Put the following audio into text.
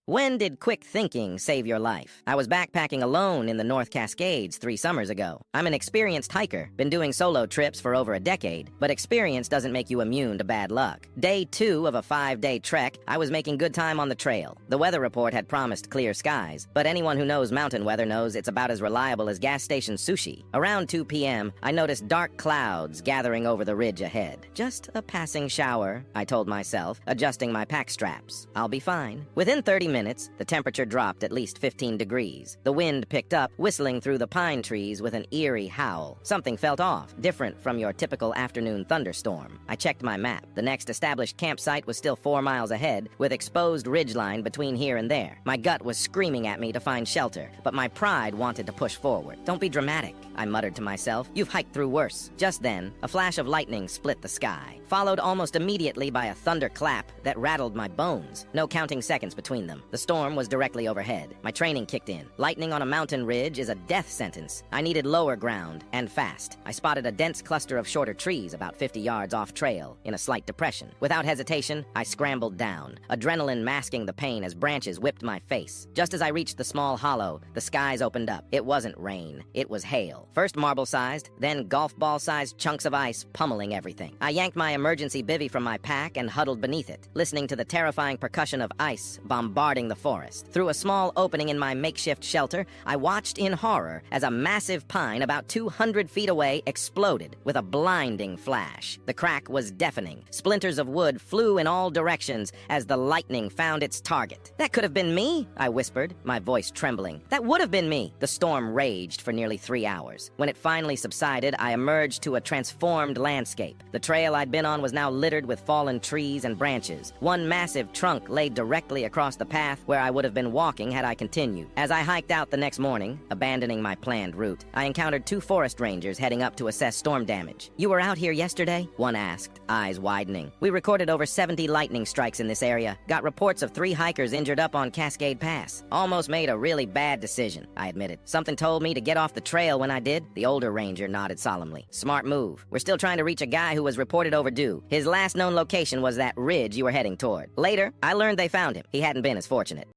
When did quick thinking save your life? I was backpacking alone in the North Cascades 3 summers ago. I'm an experienced hiker, been doing solo trips for over a decade, but experience doesn't make you immune to bad luck. Day 2 of a 5-day trek, I was making good time on the trail. The weather report had promised clear skies, but anyone who knows mountain weather knows it's about as reliable as gas station sushi. Around 2 p.m., I noticed dark clouds gathering over the ridge ahead. Just a passing shower, I told myself, adjusting my pack straps. I'll be fine. Within 30 minutes, the temperature dropped at least 15 degrees. The wind picked up, whistling through the pine trees with an eerie howl. Something felt off, different from your typical afternoon thunderstorm. I checked my map. The next established campsite was still 4 miles ahead, with exposed ridgeline between here and there. My gut was screaming at me to find shelter, but my pride wanted to push forward. Don't be dramatic, I muttered to myself. You've hiked through worse. Just then, a flash of lightning split the sky, followed almost immediately by a thunderclap that rattled my bones. No counting seconds between them. The storm was directly overhead. My training kicked in. Lightning on a mountain ridge is a death sentence. I needed lower ground, and fast. I spotted a dense cluster of shorter trees about 50 yards off trail, in a slight depression. Without hesitation, I scrambled down, adrenaline masking the pain as branches whipped my face. Just as I reached the small hollow, the skies opened up. It wasn't rain. It was hail. First marble-sized, then golf ball-sized chunks of ice pummeling everything. I yanked my emergency bivvy from my pack and huddled beneath it, listening to the terrifying percussion of ice bombarding the forest. Through a small opening in my makeshift shelter, I watched in horror as a massive pine about 200 feet away exploded with a blinding flash. The crack was deafening. Splinters of wood flew in all directions as the lightning found its target. That could have been me, I whispered, my voice trembling. That would have been me. The storm raged for nearly 3 hours. When it finally subsided, I emerged to a transformed landscape. The trail I'd been on was now littered with fallen trees and branches. One massive trunk lay directly across the path where I would have been walking had I continued. As I hiked out the next morning, abandoning my planned route, I encountered 2 forest rangers heading up to assess storm damage. "You were out here yesterday?" one asked, eyes widening. "We recorded over 70 lightning strikes in this area. Got reports of 3 hikers injured up on Cascade Pass. Almost made a really bad decision," I admitted. "Something told me to get off the trail when I did." The older ranger nodded solemnly. "Smart move. We're still trying to reach a guy who was reported overdue. His last known location was that ridge you were heading toward. Later, I learned they found him. He hadn't been as fortunate."